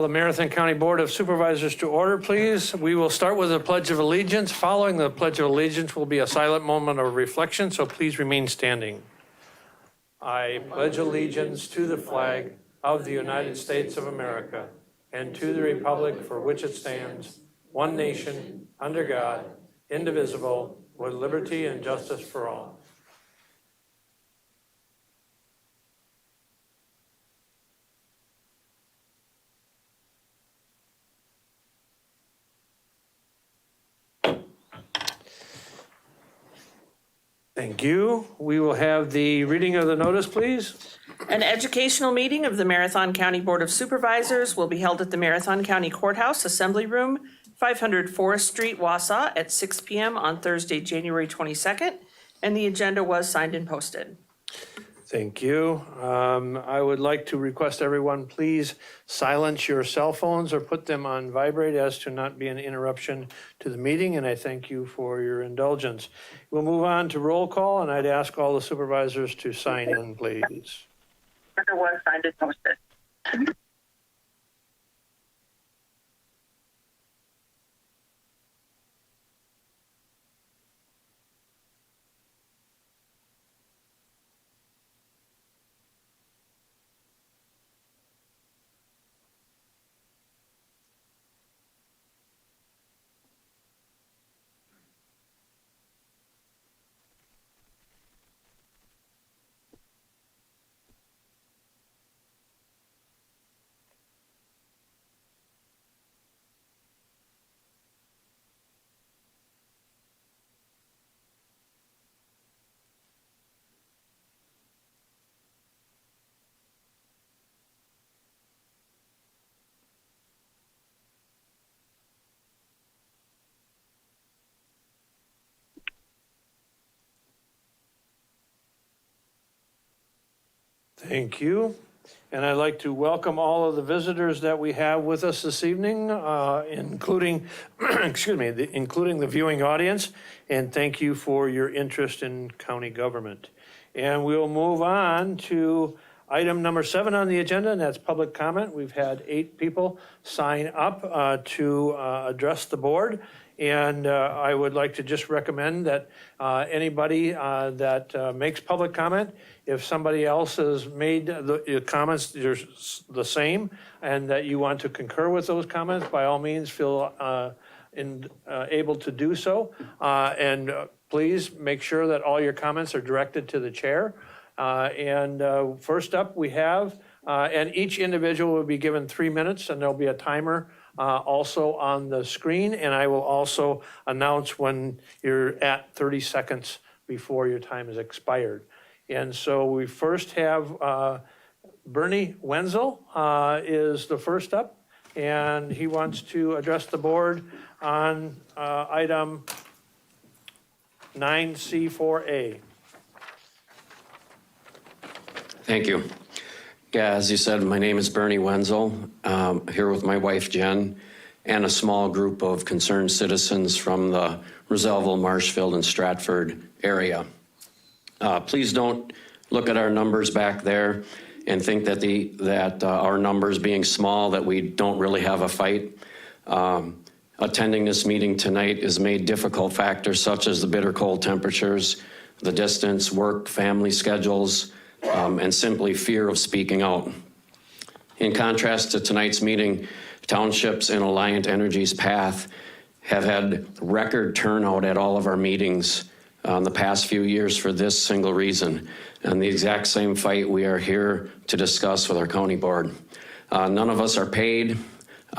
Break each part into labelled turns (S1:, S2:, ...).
S1: The Marathon County Board of Supervisors to order, please. We will start with the Pledge of Allegiance. Following the Pledge of Allegiance will be a silent moment of reflection, so please remain standing. I pledge allegiance to the flag of the United States of America and to the republic for which it stands, one nation, under God, indivisible, with liberty and justice for all. Thank you. We will have the reading of the notice, please.
S2: An educational meeting of the Marathon County Board of Supervisors will be held at the Marathon County Courthouse Assembly Room, 500 Forest Street, Wausau, at 6 p.m. on Thursday, January 22nd, and the agenda was signed and posted.
S1: Thank you. I would like to request everyone please silence your cell phones or put them on vibrate as to not be an interruption to the meeting, and I thank you for your indulgence. We'll move on to roll call, and I'd ask all the supervisors to sign in, please.
S3: Agenda was signed and posted.
S1: Thank you. And I'd like to welcome all of the visitors that we have with us this evening, including, including the viewing audience. And thank you for your interest in county government. And we'll move on to item number 7 on the agenda, and that's public comment. We've had 8 people sign up to address the board. And I would like to just recommend that anybody that makes public comment, if somebody else has made the comments the same and that you want to concur with those comments, by all means feel able to do so. And please make sure that all your comments are directed to the chair. First up we have, and each individual will be given 3 minutes, and there'll be a timer also on the screen, and I will also announce when you're at 30 seconds before your time is expired. And so we first have Bernie Wenzel is the first up, and he wants to address the board on item 9C4A.
S4: Thank you. Yeah, as you said, my name is Bernie Wenzel, here with my wife Jen and a small group of concerned citizens from the Rosellville, Marshfield, and Stratford area. Please don't look at our numbers back there and think that our numbers being small, that we don't really have a fight. Attending this meeting tonight is made difficult factors such as the bitter cold temperatures, the distance, work, family schedules, and simply fear of speaking out. In contrast to tonight's meeting, townships in Alliant Energy's path have had record turnout at all of our meetings in the past few years for this single reason, and the exact same fight we are here to discuss with our county board. None of us are paid.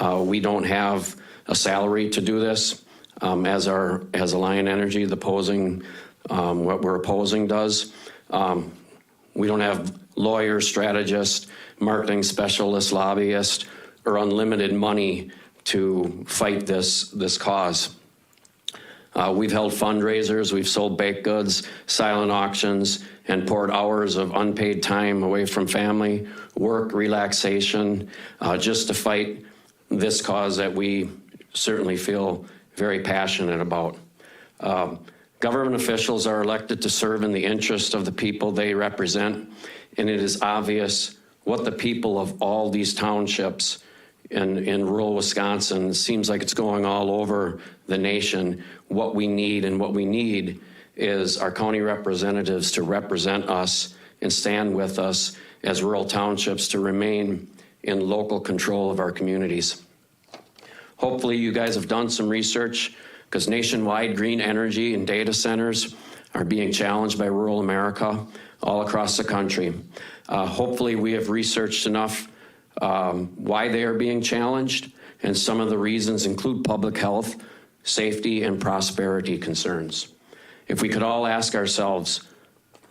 S4: We don't have a salary to do this, as Alliant Energy, what we're opposing does. We don't have lawyers, strategists, marketing specialists, lobbyists, or unlimited money to fight this cause. We've held fundraisers, we've sold baked goods, silent auctions, and poured hours of unpaid time away from family, work, relaxation, just to fight this cause that we certainly feel very passionate about. Government officials are elected to serve in the interest of the people they represent, and it is obvious what the people of all these townships in rural Wisconsin. It seems like it's going all over the nation. What we need is our county representatives to represent us and stand with us as rural townships to remain in local control of our communities. Hopefully you guys have done some research, because nationwide green energy and data centers are being challenged by rural America all across the country. Hopefully we have researched enough why they are being challenged, and some of the reasons include public health, safety, and prosperity concerns. If we could all ask ourselves,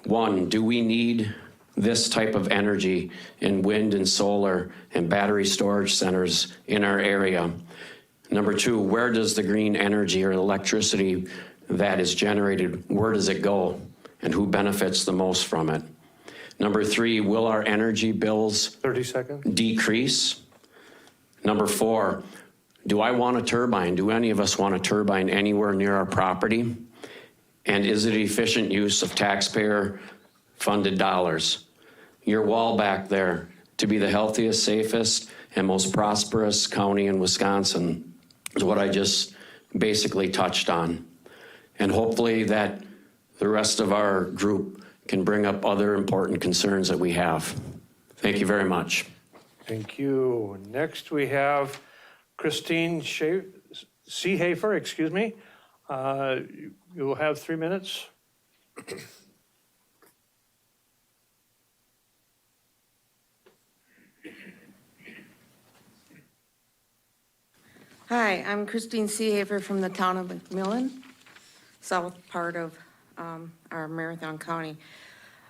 S4: one, do we need this type of energy in wind and solar and battery storage centers in our area? Number two, where does the green energy or electricity that is generated, where does it go, and who benefits the most from it? Number three, will our energy bills
S1: 30 seconds.
S4: decrease? Number four, do I want a turbine? Do any of us want a turbine anywhere near our property? And is it efficient use of taxpayer-funded dollars? Your wall back there, to be the healthiest, safest, and most prosperous county in Wisconsin, is what I just basically touched on. And hopefully that the rest of our group can bring up other important concerns that we have. Thank you very much.
S1: Thank you. Next, we have Christine Seehafer, excuse me. You will have 3 minutes.
S5: Hi, I'm Christine Seehafer from the town of McMillan, south part of our Marathon County.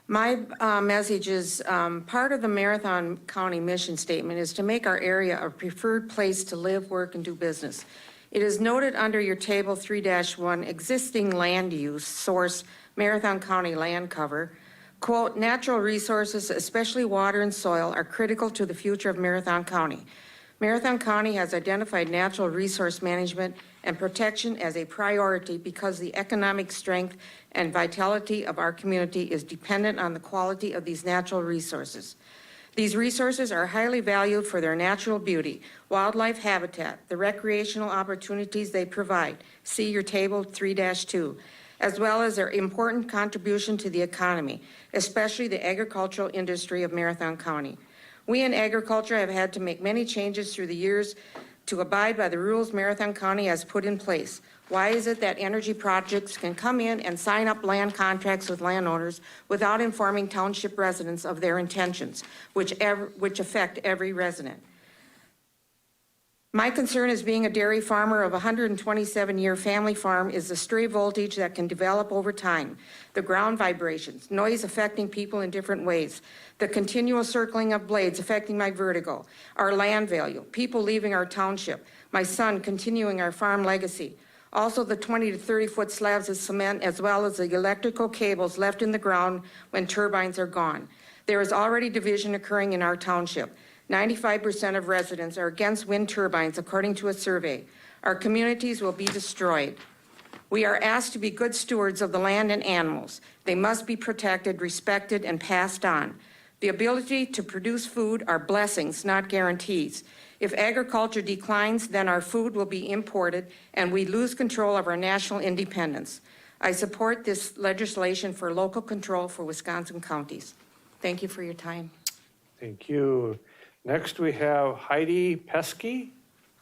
S5: My message is part of the Marathon County mission statement is to make our area a preferred place to live, work, and do business. It is noted under your table 3-1, existing land use source, Marathon County land cover. Quote, natural resources, especially water and soil, are critical to the future of Marathon County. Marathon County has identified natural resource management and protection as a priority because the economic strength and vitality of our community is dependent on the quality of these natural resources. These resources are highly valued for their natural beauty, wildlife habitat, the recreational opportunities they provide, see your table 3-2, as well as their important contribution to the economy, especially the agricultural industry of Marathon County. We in agriculture have had to make many changes through the years to abide by the rules Marathon County has put in place. Why is it that energy projects can come in and sign up land contracts with landowners without informing township residents of their intentions, which affect every resident? My concern as being a dairy farmer of a 127-year family farm is the stray voltage that can develop over time, the ground vibrations, noise affecting people in different ways, the continual circling of blades affecting my vertigo, our land value, people leaving our township, my son continuing our farm legacy. Also the 20 to 30 foot slabs of cement, as well as the electrical cables left in the ground when turbines are gone. There is already division occurring in our township. 95% of residents are against wind turbines, according to a survey. Our communities will be destroyed. We are asked to be good stewards of the land and animals. They must be protected, respected, and passed on. The ability to produce food are blessings, not guarantees. If agriculture declines, then our food will be imported and we lose control of our national independence. I support this legislation for local control for Wisconsin counties. Thank you for your time.
S1: Thank you. Next, we have Heidi Pesky.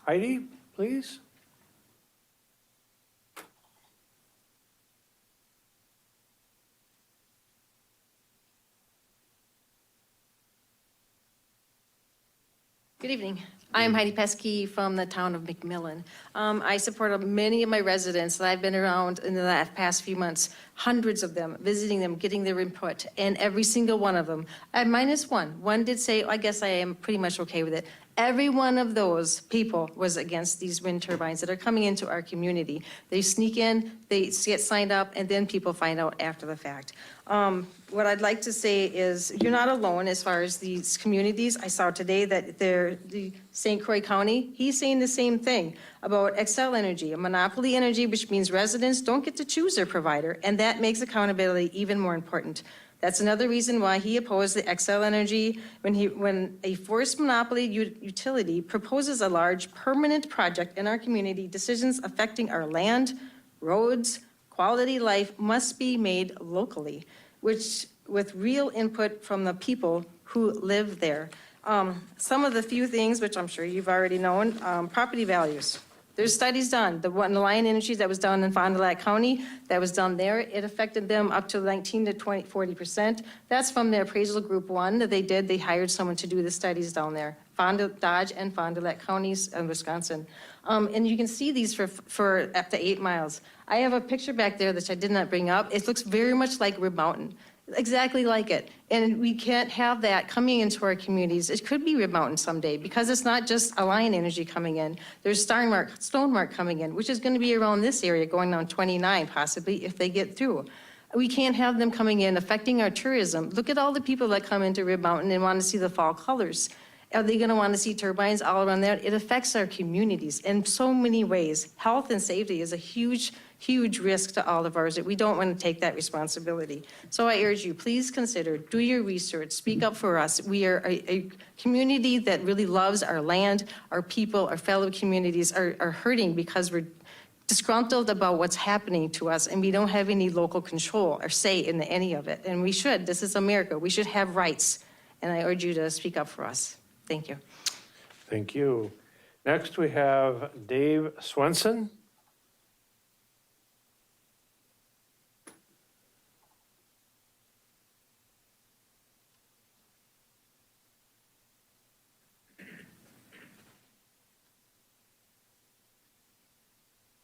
S1: Heidi, please.
S6: Good evening. I'm Heidi Pesky from the town of McMillan. I support many of my residents that I've been around in the past few months, hundreds of them, visiting them, getting their input, and every single one of them, minus one. One did say, I guess I am pretty much okay with it. Every one of those people was against these wind turbines that are coming into our community. They sneak in, they get signed up, and then people find out after the fact. What I'd like to say is you're not alone as far as these communities. I saw today that the St. Croix County, he's saying the same thing about Xcel Energy, a monopoly energy, which means residents don't get to choose their provider, and that makes accountability even more important. That's another reason why he opposed the Xcel Energy when a forced monopoly utility proposes a large permanent project in our community. Decisions affecting our land, roads, quality of life must be made locally, which with real input from the people who live there. Some of the few things, which I'm sure you've already known, property values. There's studies done. The one, Lion Industries that was done in Fond du Lac County, that was done there, it affected them up to 19 to 40%. That's from the appraisal group one that they did. They hired someone to do the studies down there, Dodge and Fond du Lac counties in Wisconsin. And you can see these for up to 8 miles. I have a picture back there that I did not bring up. It looks very much like Rib Mountain. Exactly like it. And we can't have that coming into our communities. It could be Rib Mountain someday because it's not just Lion Energy coming in. There's Stonemark coming in, which is going to be around this area going down 29 possibly if they get through. We can't have them coming in affecting our tourism. Look at all the people that come into Rib Mountain and want to see the fall colors. Are they going to want to see turbines all around there? It affects our communities in so many ways. Health and safety is a huge risk to all of ours that we don't want to take that responsibility. So I urge you, please consider, do your research, speak up for us. We are a community that really loves our land, our people, our fellow communities are hurting because we're disgruntled about what's happening to us and we don't have any local control or say in any of it. And we should, this is America, we should have rights. And I urge you to speak up for us. Thank you.
S1: Thank you. Next, we have Dave Swenson.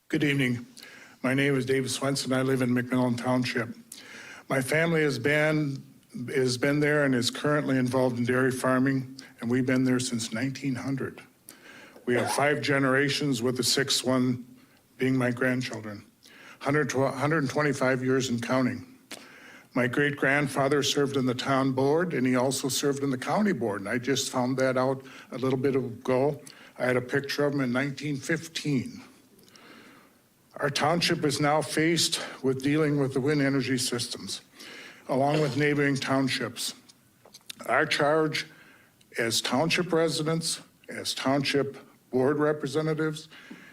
S7: Good evening. My name is David Swenson. I live in McMillan Township. My family has been there and is currently involved in dairy farming, and we've been there since 1900. We have 5 generations, with the 6th one being my grandchildren. 125 years and counting. My great-grandfather served in the town board, and he also served in the county board, and I just found that out a little bit ago. I had a picture of him in 1915. Our township is now faced with dealing with the wind energy systems, along with neighboring townships. Our charge as township residents, as township board representatives,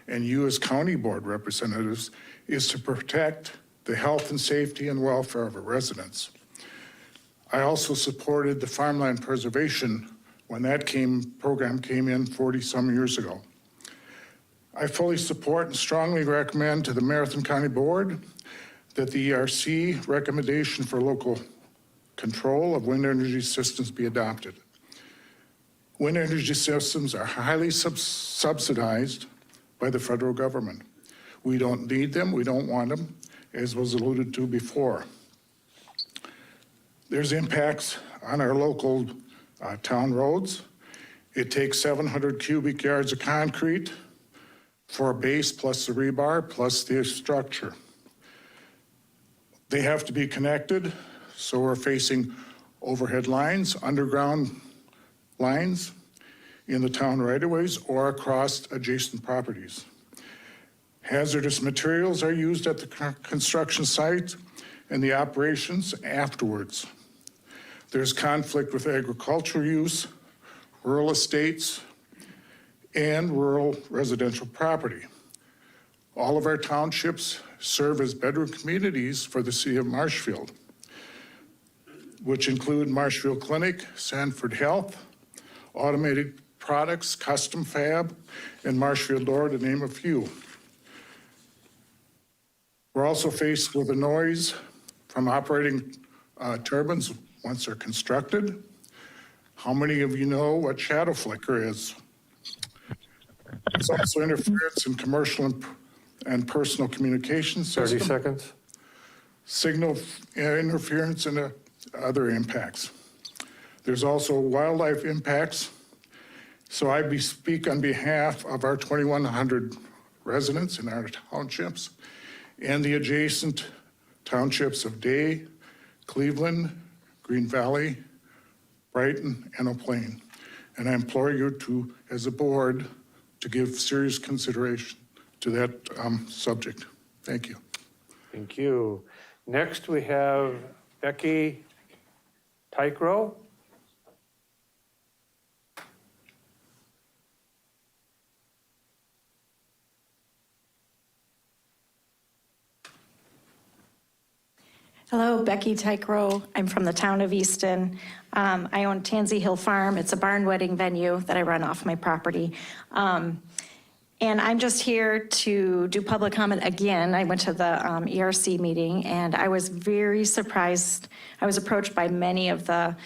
S7: and you as county board representatives is to protect the health and safety and welfare of our residents. I also supported the farmland preservation when that program came in 40-some years ago. I fully support and strongly recommend to the Marathon County Board that the ERC recommendation for local control of wind energy systems be adopted. Wind energy systems are highly subsidized by the federal government. We don't need them, we don't want them, as was alluded to before. There's impacts on our local town roads. It takes 700 cubic yards of concrete for a base plus the rebar plus the structure. They have to be connected, so we're facing overhead lines, underground lines in the town right-of-ways or across adjacent properties. Hazardous materials are used at the construction site and the operations afterwards. There's conflict with agricultural use, rural estates, and rural residential property. All of our townships serve as bedroom communities for the city of Marshfield, which include Marshfield Clinic, Sanford Health, Automated Products, Custom Fab, and Marshfield Door, to name a few. We're also faced with the noise from operating turbines once they're constructed. How many of you know what shadow flicker is? There's also interference in commercial and personal communication system.
S1: 30 seconds.
S7: Signal interference and other impacts. There's also wildlife impacts. So I speak on behalf of our 2,100 residents in our townships and the adjacent townships of Day, Cleveland, Green Valley, Brighton, and Eau Plaine. And I implore you to, as a board, to give serious consideration to that subject. Thank you.
S1: Thank you. Next, we have Becky Tykrow.
S8: Hello, Becky Tykrow. I'm from the town of Easton. I own Tansy Hill Farm. It's a barn wedding venue that I run off my property. And I'm just here to do public comment again. I went to the ERC meeting and I was very surprised. I was approached by many of the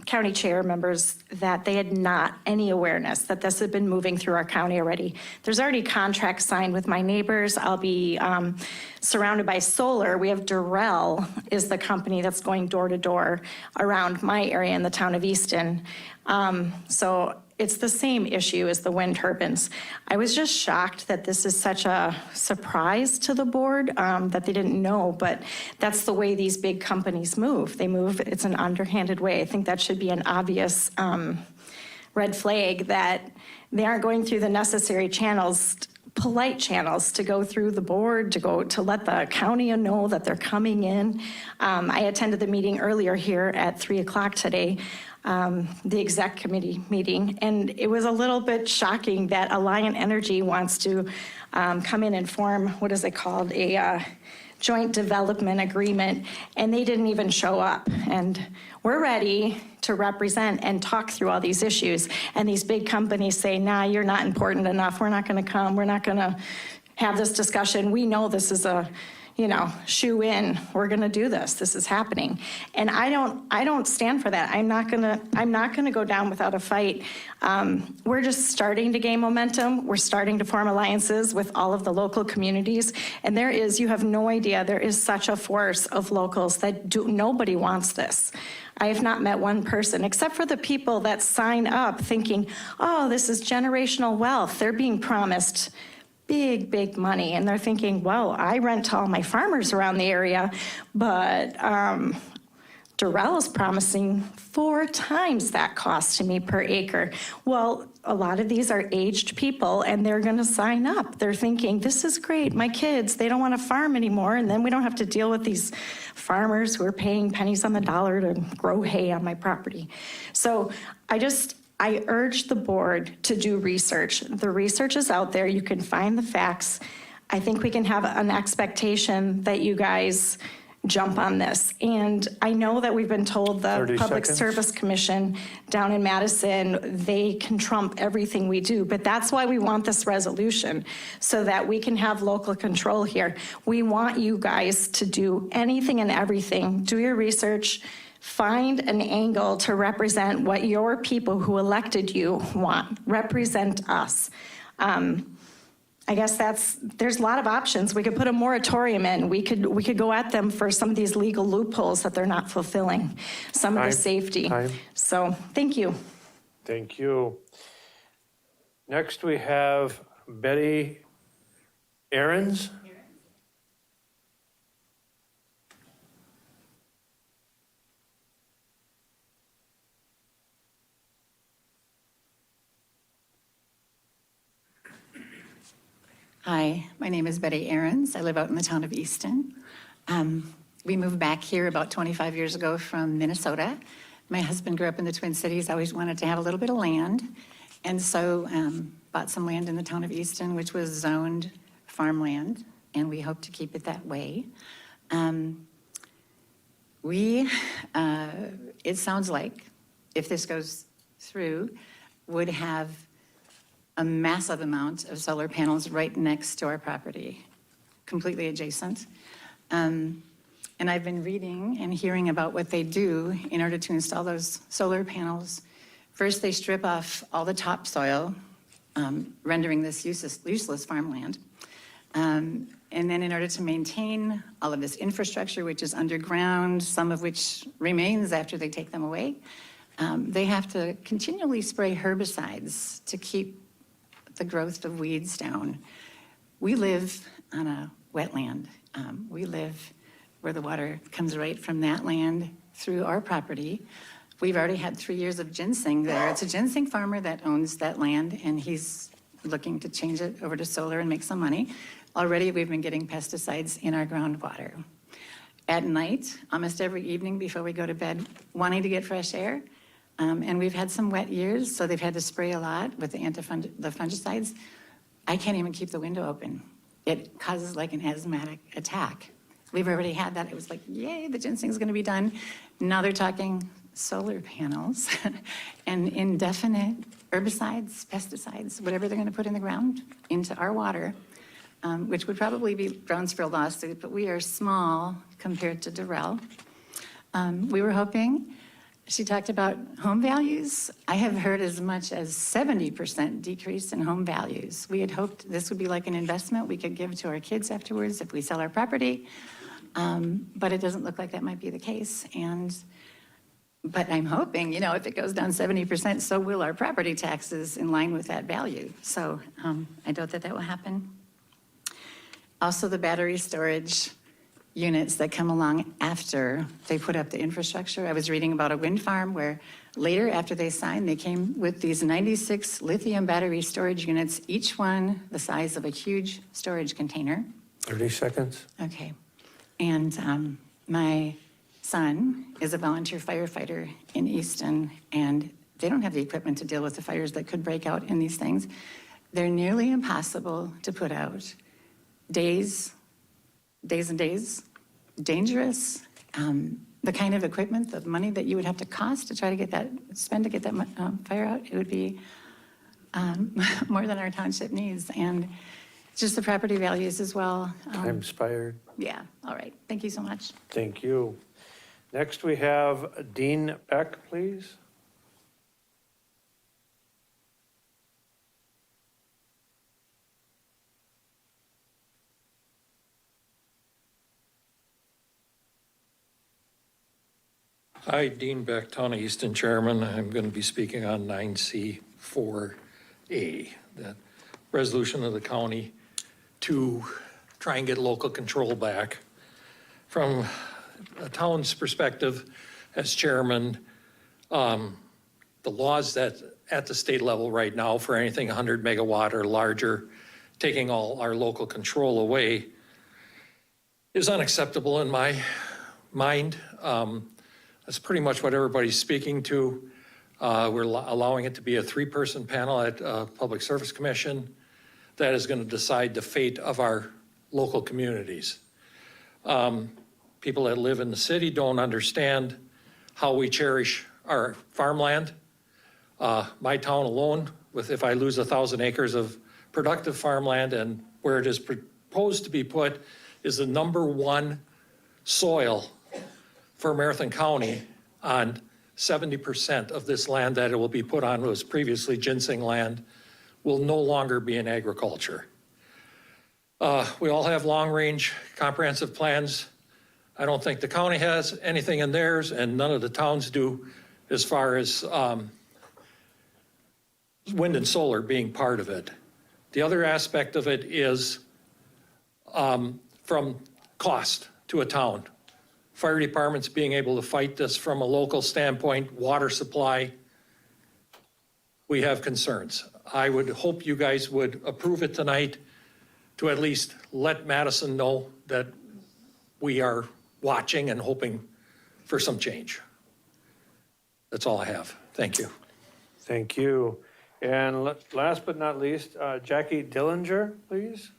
S8: county chair members that they had not any awareness that this had been moving through our county already. There's already contracts signed with my neighbors. I'll be surrounded by solar. We have Durrell is the company that's going door to door around my area in the town of Easton. So it's the same issue as the wind turbines. I was just shocked that this is such a surprise to the board, that they didn't know, but that's the way these big companies move. They move, it's an underhanded way. I think that should be an obvious red flag that they aren't going through the necessary channels, polite channels to go through the board, to let the county know that they're coming in. I attended the meeting earlier here at 3:00 today, the exec committee meeting, and it was a little bit shocking that Alliant Energy wants to come in and form, what is it called, a joint development agreement, and they didn't even show up. And we're ready to represent and talk through all these issues, and these big companies say, nah, you're not important enough, we're not gonna come, we're not gonna have this discussion, we know this is a shoe in, we're gonna do this, this is happening. And I don't stand for that. I'm not gonna go down without a fight. We're just starting to gain momentum. We're starting to form alliances with all of the local communities. And you have no idea, there is such a force of locals that nobody wants this. I have not met one person, except for the people that sign up thinking, oh, this is generational wealth. They're being promised big money, and they're thinking, well, I rent to all my farmers around the area, but Durrell is promising 4 times that cost to me per acre. Well, a lot of these are aged people, and they're gonna sign up. They're thinking, this is great, my kids, they don't wanna farm anymore, and then we don't have to deal with these farmers who are paying pennies on the dollar to grow hay on my property. So I urge the board to do research. The research is out there. You can find the facts. I think we can have an expectation that you guys jump on this. And I know that we've been told the
S1: 30
S8: Public
S1: seconds.
S8: Service Commission down in Madison, they can trump everything we do. But that's why we want this resolution, so that we can have local control here. We want you guys to do anything and everything. Do your research. Find an angle to represent what your people who elected you want. Represent us. I guess there's a lot of options. We could put a moratorium in. We could go at them for some of these legal loopholes that they're not fulfilling, some of the safety. So, thank you.
S1: Thank you. Next, we have Betty Ahrens.
S9: Hi, my name is Betty Ahrens. I live out in the town of Easton. We moved back here about 25 years ago from Minnesota. My husband grew up in the Twin Cities, always wanted to have a little bit of land, and so bought some land in the town of Easton, which was zoned farmland, and we hope to keep it that way. It sounds like, if this goes through, would have a massive amount of solar panels right next to our property, completely adjacent. And I've been reading and hearing about what they do in order to install those solar panels. First, they strip off all the topsoil, rendering this useless farmland. And then in order to maintain all of this infrastructure, which is underground, some of which remains after they take them away, they have to continually spray herbicides to keep the growth of weeds down. We live on a wetland. We live where the water comes right from that land through our property. We've already had 3 years of ginseng there. It's a ginseng farmer that owns that land, and he's looking to change it over to solar and make some money. Already we've been getting pesticides in our groundwater. at night, almost every evening before we go to bed, wanting to get fresh air. And we've had some wet years, so they've had to spray a lot with the fungicides. I can't even keep the window open. It causes like an asthmatic attack. We've already had that. It was like, yay, the ginseng's going to be done. Now they're talking solar panels and indefinite herbicides, pesticides, whatever they're going to put in the ground into our water, which would probably be grounds for a lawsuit, but we are small compared to Durrell. We were hoping, she talked about home values. I have heard as much as 70% decrease in home values. We had hoped this would be like an investment we could give to our kids afterwards if we sell our property, but it doesn't look like that might be the case. But I'm hoping, if it goes down 70%, so will our property taxes in line with that value. So I doubt that will happen. Also, the battery storage units that come along after they put up the infrastructure. I was reading about a wind farm where later, after they signed, they came with these 96 lithium battery storage units, each one the size of a huge storage container.
S1: 30 seconds.
S9: Okay. And my son is a volunteer firefighter in Easton, and they don't have the equipment to deal with the fires that could break out in these things. They're nearly impossible to put out. Days and days, dangerous. The kind of equipment, the money that you would have to cost to try to spend to get that fire out, it would be more than our township needs. And just the property values as well.
S1: I'm inspired.
S9: Yeah, all right. Thank you so much.
S1: Thank you. Next, we have Dean Beck, please.
S10: Hi, Dean Beck, Town of Easton Chairman. I'm going to be speaking on 9C4A, that resolution of the county to try and get local control back. From a town's perspective, as chairman, the laws that at the state level right now for anything 100 megawatt or larger, taking all our local control away is unacceptable in my mind. That's pretty much what everybody's speaking to. We're allowing it to be a 3-person panel at Public Service Commission that is going to decide the fate of our local communities. People that live in the city don't understand how we cherish our farmland. My town alone, if I lose 1,000 acres of productive farmland, and where it is proposed to be put is the #1 soil for Marathon County on 70% of this land that it will be put on was previously ginseng land, will no longer be in agriculture. We all have long-range comprehensive plans. I don't think the county has anything in theirs, and none of the towns do, as far as wind and solar being part of it. The other aspect of it is from cost to a town. Fire departments being able to fight this from a local standpoint, water supply, we have concerns. I would hope you guys would approve it tonight to at least let Madison know that we are watching and hoping for some change. That's all I have. Thank you.
S1: Thank you. And last but not least, Jackie Dillinger, please.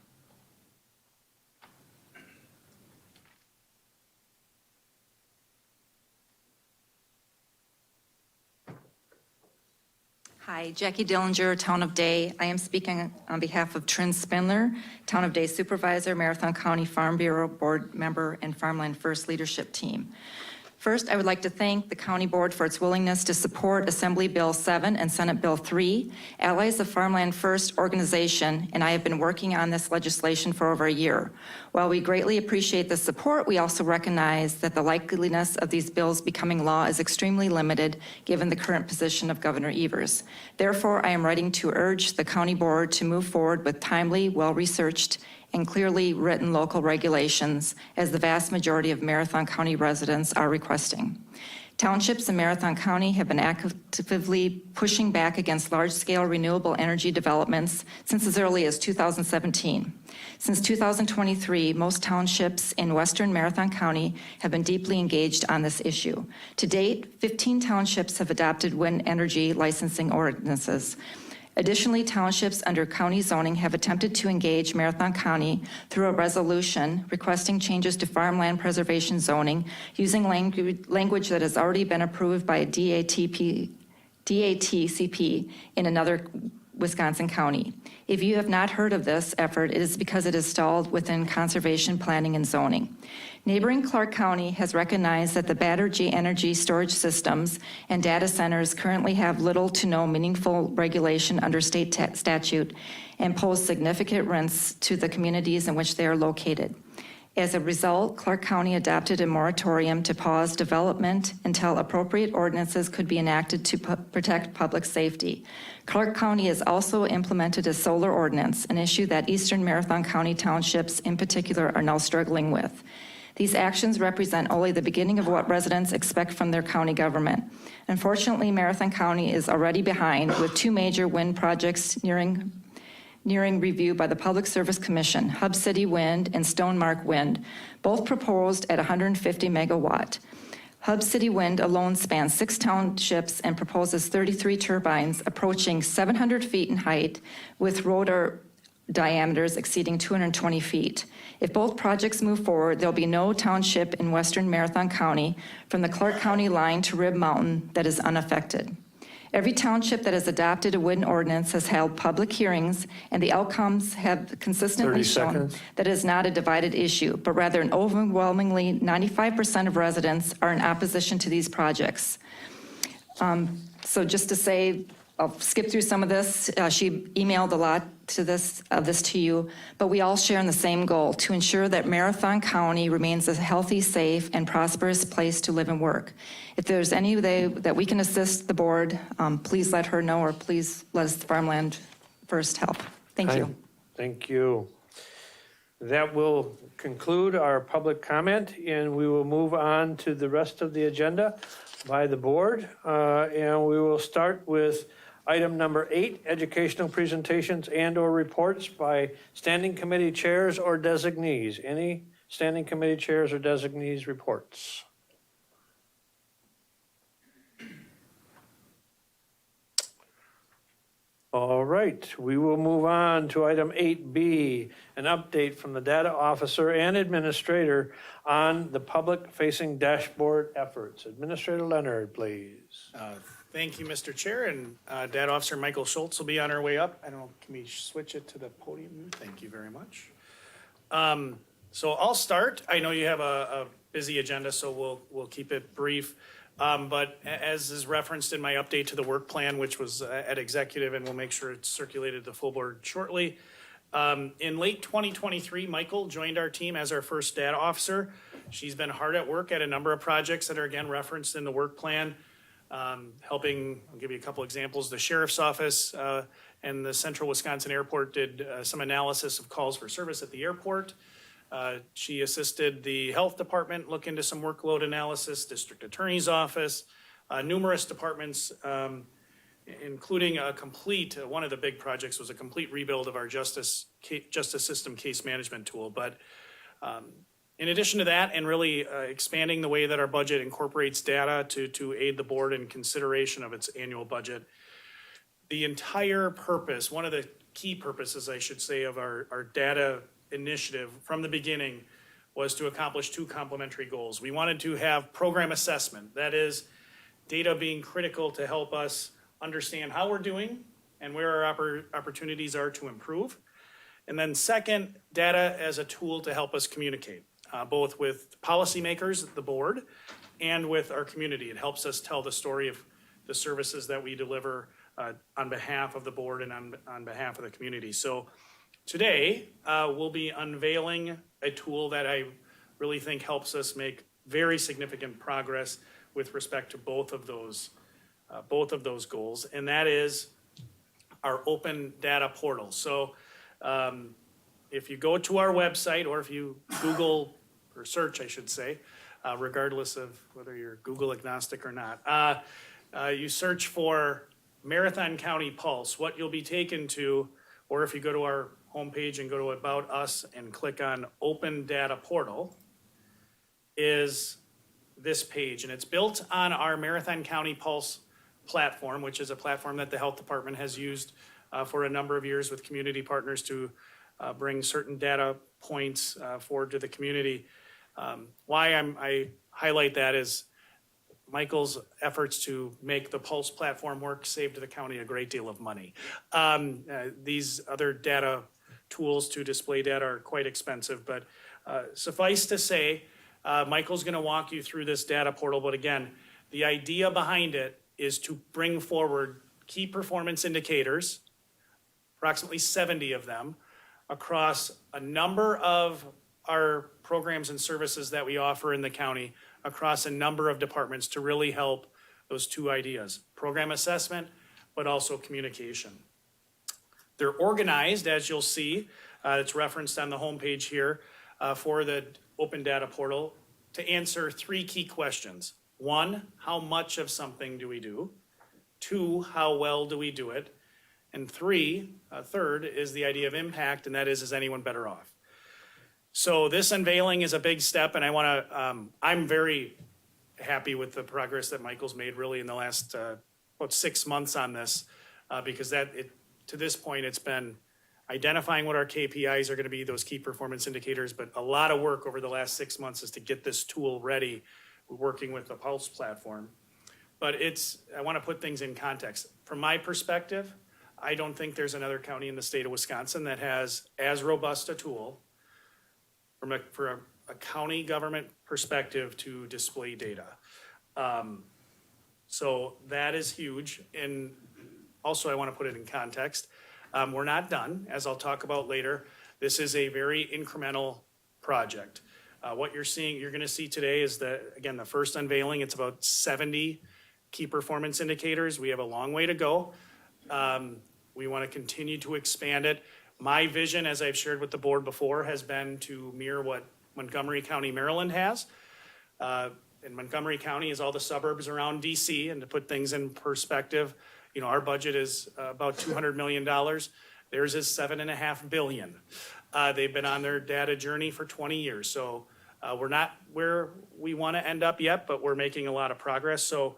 S11: Hi, Jackie Dillinger, Town of Day. I am speaking on behalf of Trin Spindler, Town of Day Supervisor, Marathon County Farm Bureau Board Member, and Farmland First Leadership Team. First, I would like to thank the County Board for its willingness to support Assembly Bill 7 and Senate Bill 3, Allies of Farmland First organization, and I have been working on this legislation for over a year. While we greatly appreciate the support, we also recognize that the likeliness of these bills becoming law is extremely limited given the current position of Governor Evers. Therefore, I am writing to urge the County Board to move forward with timely, well-researched, and clearly written local regulations, as the vast majority of Marathon County residents are requesting. Townships in Marathon County have been actively pushing back against large-scale renewable energy developments since as early as 2017. Since 2023, most townships in western Marathon County have been deeply engaged on this issue. To date, 15 townships have adopted wind energy licensing ordinances. Additionally, townships under county zoning have attempted to engage Marathon County through a resolution requesting changes to farmland preservation zoning using language that has already been approved by DATCP in another Wisconsin county. If you have not heard of this effort, it is because it is stalled within conservation planning and zoning. Neighboring Clark County has recognized that the battery energy storage systems and data centers currently have little to no meaningful regulation under state statute and pose significant risks to the communities in which they are located. As a result, Clark County adopted a moratorium to pause development until appropriate ordinances could be enacted to protect public safety. Clark County has also implemented a solar ordinance, an issue that eastern Marathon County townships in particular are now struggling with. These actions represent only the beginning of what residents expect from their county government. Unfortunately, Marathon County is already behind with 2 major wind projects nearing review by the Public Service Commission, Hub City Wind and Stonemark Wind, both proposed at 150 megawatt. Hub City Wind alone spans 6 townships and proposes 33 turbines approaching 700 feet in height with rotor diameters exceeding 220 feet. If both projects move forward, there'll be no township in western Marathon County from the Clark County line to Rib Mountain that is unaffected. Every township that has adopted a wind ordinance has held public hearings, and the outcomes have consistently
S1: 30
S11: shown
S1: seconds.
S11: that it is not a divided issue, but rather an overwhelmingly 95% of residents are in opposition to these projects. So just to say, I'll skip through some of this. She emailed a lot of this to you, but we all share in the same goal, to ensure that Marathon County remains a healthy, safe, and prosperous place to live and work. If there's any way that we can assist the board, please let her know, or please let us, Farmland First, help. Thank you.
S1: Thank you. That will conclude our public comment, and we will move on to the rest of the agenda by the board. And we will start with item number 8, educational presentations and/or reports by standing committee chairs or designees. Any standing committee chairs or designees reports? All right, we will move on to item 8B, an update from the data officer and administrator on the public-facing dashboard efforts. Administrator Leonard, please.
S12: Thank you, Mr. Chair, and Data Officer Michael Schultz will be on our way up. I don't know, can we switch it to the podium? Thank you very much. So I'll start. I know you have a busy agenda, so we'll keep it brief. But as is referenced in my update to the work plan, which was at executive, and we'll make sure it's circulated to the full board shortly. In late 2023, Michael joined our team as our first data officer. She's been hard at work at a number of projects that are again referenced in the work plan. Helping, I'll give you a couple examples. The Sheriff's Office and the Central Wisconsin Airport did some analysis of calls for service at the airport. She assisted the Health Department look into some workload analysis, District Attorney's Office, numerous departments, including a complete, one of the big projects was a complete rebuild of our justice system case management tool. But in addition to that, and really expanding the way that our budget incorporates data to aid the board in consideration of its annual budget. The entire purpose, one of the key purposes, I should say, of our data initiative from the beginning was to accomplish 2 complementary goals. We wanted to have program assessment, that is, data being critical to help us understand how we're doing and where our opportunities are to improve. And then second, data as a tool to help us communicate. Both with policymakers, the board, and with our community. It helps us tell the story of the services that we deliver on behalf of the board and on behalf of the community. So today, we'll be unveiling a tool that I really think helps us make very significant progress with respect to both of those goals, and that is our open data portal. So if you go to our website, or if you Google or search, I should say, regardless of whether you're Google agnostic or not. You search for Marathon County Pulse. What you'll be taken to, or if you go to our homepage and go to About Us and click on Open Data Portal, is this page. And it's built on our Marathon County Pulse platform, which is a platform that the health department has used for a number of years with community partners to bring certain data points forward to the community. Why I highlight that is Michael's efforts to make the Pulse platform work saved the county a great deal of money. These other data tools to display data are quite expensive, but suffice to say, Michael's going to walk you through this data portal, but again, the idea behind it is to bring forward key performance indicators, approximately 70 of them, across a number of our programs and services that we offer in the county, across a number of departments to really help those two ideas, program assessment, but also communication. They're organized, as you'll see, it's referenced on the homepage here, for the Open Data Portal to answer three key questions. One, how much of something do we do? Two, how well do we do it? And three, third, is the idea of impact, and that is anyone better off? So this unveiling is a big step, and I want to, I'm very happy with the progress that Michael's made really in the last about 6 months on this, because to this point, it's been identifying what our KPIs are going to be, those key performance indicators, but a lot of work over the last 6 months is to get this tool ready, working with the Pulse platform. But I want to put things in context. From my perspective, I don't think there's another county in the state of Wisconsin that has as robust a tool for a county government perspective to display data. So that is huge. And also I want to put it in context. We're not done, as I'll talk about later. This is a very incremental project. What you're going to see today is the first unveiling. It's about 70 key performance indicators. We have a long way to go. We want to continue to expand it. My vision, as I've shared with the board before, has been to mirror what Montgomery County, Maryland has. And Montgomery County is all the suburbs around DC, and to put things in perspective, our budget is about $200 million. Theirs is $7.5 billion. They've been on their data journey for 20 years. So we're not where we want to end up yet, but we're making a lot of progress. So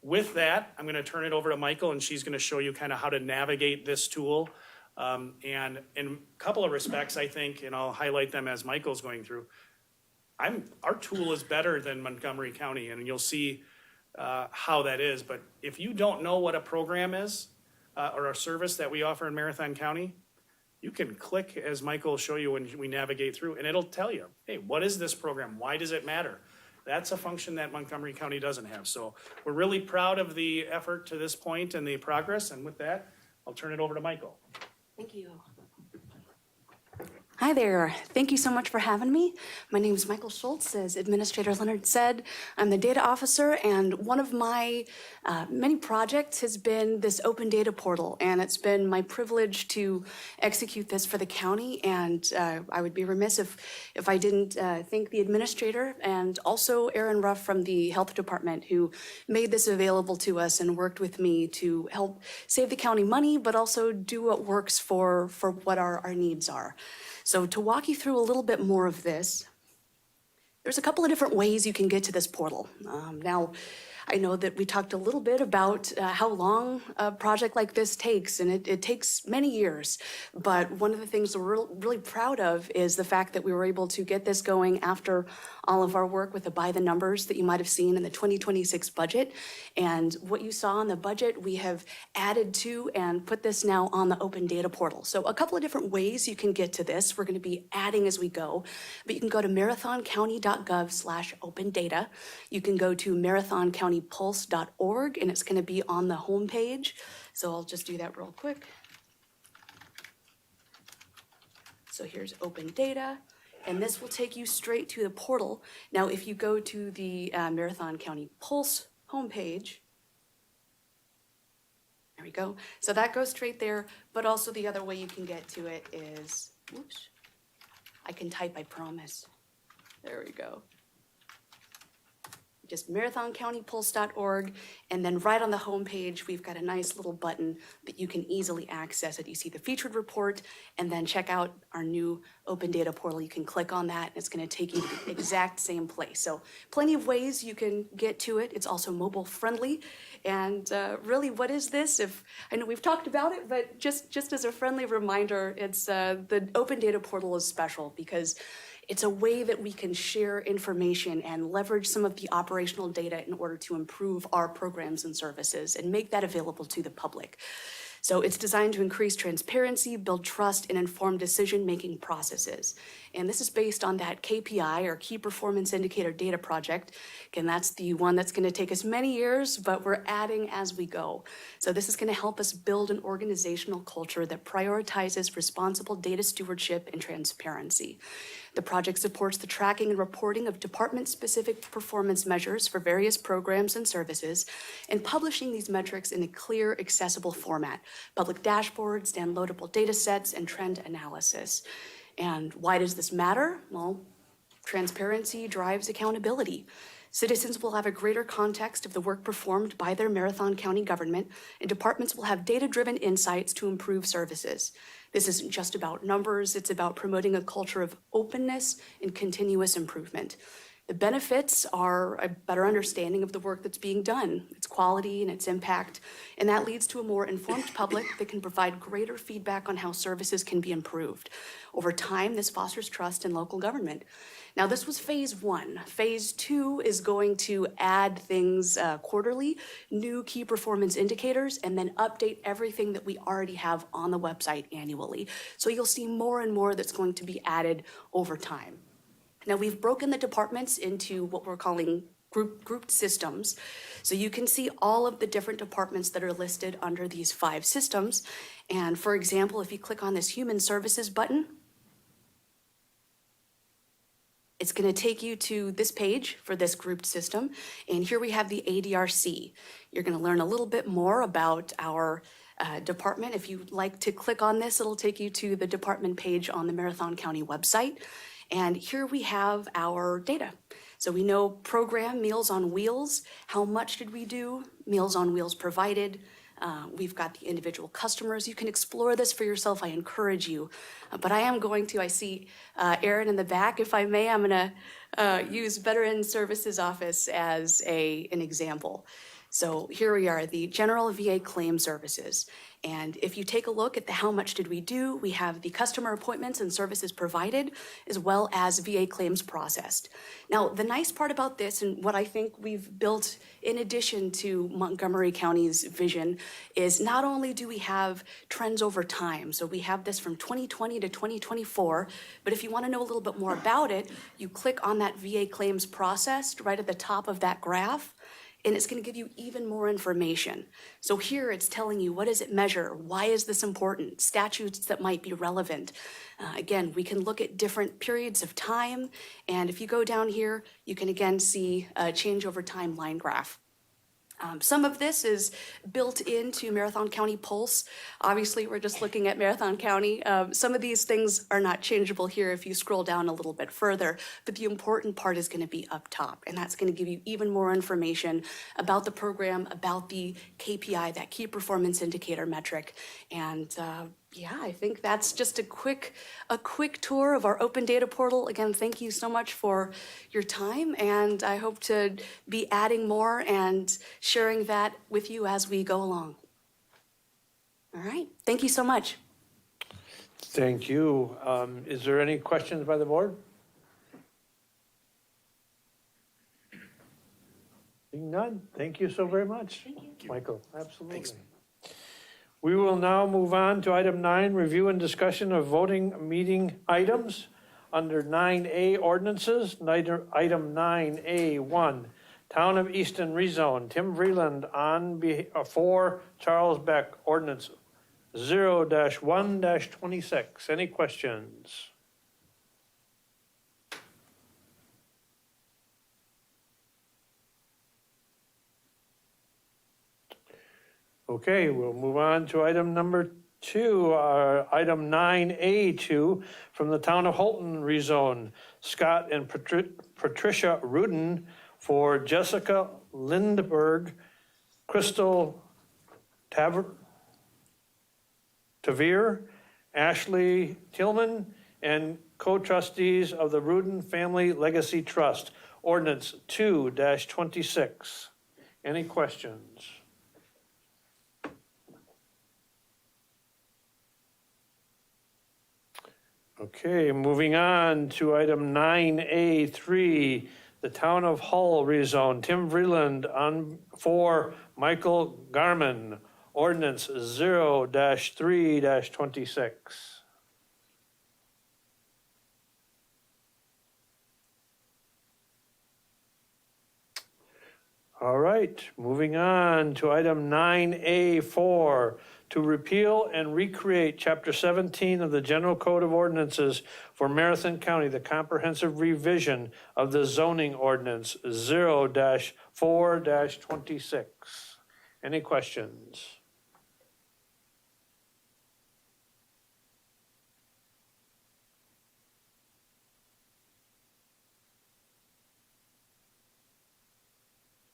S12: with that, I'm going to turn it over to Michael, and she's going to show you kind of how to navigate this tool. And in a couple of respects, I think, and I'll highlight them as Michael's going through, our tool is better than Montgomery County, and you'll see how that is. But if you don't know what a program is or a service that we offer in Marathon County, you can click, as Michael will show you when we navigate through, and it'll tell you, hey, what is this program? Why does it matter? That's a function that Montgomery County doesn't have. So we're really proud of the effort to this point and the progress. And with that, I'll turn it over to Michael.
S13: Thank you. Hi there. Thank you so much for having me. My name is Michael Schultz. As Administrator Leonard said, I'm the data officer, and one of my many projects has been this open data portal, and it's been my privilege to execute this for the county. And I would be remiss if I didn't thank the administrator and also Aaron Ruff from the health department, who made this available to us and worked with me to help save the county money, but also do what works for what our needs are. So to walk you through a little bit more of this, there's a couple of different ways you can get to this portal. Now, I know that we talked a little bit about how long a project like this takes, and it takes many years. But one of the things we're really proud of is the fact that we were able to get this going after all of our work with the by the numbers that you might have seen in the 2026 budget. And what you saw in the budget, we have added to and put this now on the open data portal. So a couple of different ways you can get to this. We're going to be adding as we go, but you can go to marathoncounty.gov/open data. You can go to marathoncountypulse.org, and it's going to be on the homepage. So I'll just do that real quick. So here's open data, and this will take you straight to the portal. Now, if you go to the Marathon County Pulse homepage, there we go. So that goes straight there, but also the other way you can get to it is, whoops, I can type, I promise. There we go. just marathoncountypulse.org, and then right on the homepage, we've got a nice little button that you can easily access it. You see the featured report, and then check out our new open data portal. You can click on that, and it's gonna take you to the exact same place. So plenty of ways you can get to it. It's also mobile friendly. And really, what is this? I know we've talked about it, but just as a friendly reminder, it's the open data portal is special because it's a way that we can share information and leverage some of the operational data in order to improve our programs and services and make that available to the public. So it's designed to increase transparency, build trust, and inform decision-making processes. And this is based on that KPI, or Key Performance Indicator Data Project. Again, that's the one that's gonna take us many years, but we're adding as we go. So this is gonna help us build an organizational culture that prioritizes responsible data stewardship and transparency. The project supports the tracking and reporting of department-specific performance measures for various programs and services, and publishing these metrics in a clear, accessible format, public dashboards, downloadable data sets, and trend analysis. And why does this matter? Well, transparency drives accountability. Citizens will have a greater context of the work performed by their Marathon County government, and departments will have data-driven insights to improve services. This isn't just about numbers, it's about promoting a culture of openness and continuous improvement. The benefits are a better understanding of the work that's being done, its quality and its impact, and that leads to a more informed public that can provide greater feedback on how services can be improved. Over time, this fosters trust in local government. Now, this was phase one. Phase two is going to add things quarterly, new key performance indicators, and then update everything that we already have on the website annually. So you'll see more and more that's going to be added over time. Now, we've broken the departments into what we're calling grouped systems. So you can see all of the different departments that are listed under these 5 systems. And for example, if you click on this Human Services button, it's going to take you to this page for this grouped system. And here we have the ADRC. You're going to learn a little bit more about our department. If you'd like to click on this, it'll take you to the department page on the Marathon County website. And here we have our data. So we know program Meals on Wheels. How much did we do? Meals on Wheels provided. We've got the individual customers. You can explore this for yourself. I encourage you. But I am going to, I see Aaron in the back. If I may, I'm going to use Veteran Services Office as an example. So here we are, the General VA Claim Services. And if you take a look at the how much did we do, we have the customer appointments and services provided, as well as VA claims processed. Now, the nice part about this, and what I think we've built in addition to Montgomery County's vision, is not only do we have trends over time, so we have this from 2020 to 2024, but if you want to know a little bit more about it, you click on that VA claims processed right at the top of that graph, and it's going to give you even more information. So here it's telling you, what does it measure? Why is this important? Statutes that might be relevant. Again, we can look at different periods of time. And if you go down here, you can again see a change over time line graph. Some of this is built into Marathon County Pulse. Obviously, we're just looking at Marathon County. Some of these things are not changeable here if you scroll down a little bit further, but the important part is going to be up top, and that's going to give you even more information about the program, about the KPI, that key performance indicator metric, and yeah, I think that's just a quick tour of our open data portal. Again, thank you so much for your time, and I hope to be adding more and sharing that with you as we go along. All right, thank you so much.
S1: Thank you. Is there any questions by the board? Seeing none, thank you so very much. Thank you. Michael, absolutely. Thanks. We will now move on to item 9, review and discussion of voting meeting items under 9A ordinances. Item 9A1, Town of Easton rezone. Tim Vreeland for Charles Beck, ordinance 0-1-26. Any questions? Okay, we'll move on to item number 2, item 9A2 from the Town of Holton rezone. Scott and Patricia Rudin for Jessica Lindberg, Crystal Tavir, Ashley Tillman, and co-trustees of the Rudin Family Legacy Trust. Ordinance 2-26. Any questions? Okay, moving on to item 9A3, the Town of Hull rezone. Tim Vreeland on for Michael Garman. Ordinance 0-3-26. All right, moving on to item 9A4, to repeal and recreate Chapter 17 of the General Code of Ordinances for Marathon County, the comprehensive revision of the zoning ordinance 0-4-26. Any questions?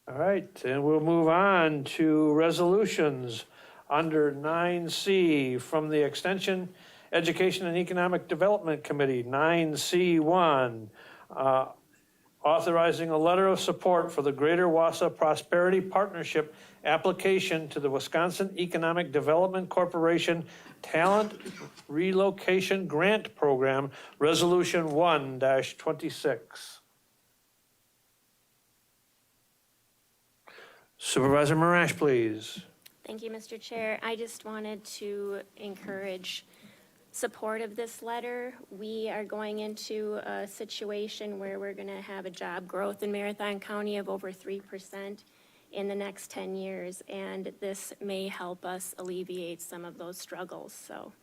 S1: All right, and we'll move on to resolutions under 9C from the Extension, Education and Economic Development Committee, 9C1, authorizing a letter of support for the Greater Wausau Prosperity Partnership application to the Wisconsin Economic Development Corporation Talent Relocation Grant Program, Resolution 1-26. Supervisor Marash, please.
S14: Thank you, Mr. Chair. I just wanted to encourage support of this letter. We are going into a situation where we're going to have a job growth in Marathon County of over 3% in the next 10 years, and this may help us alleviate some of those struggles. So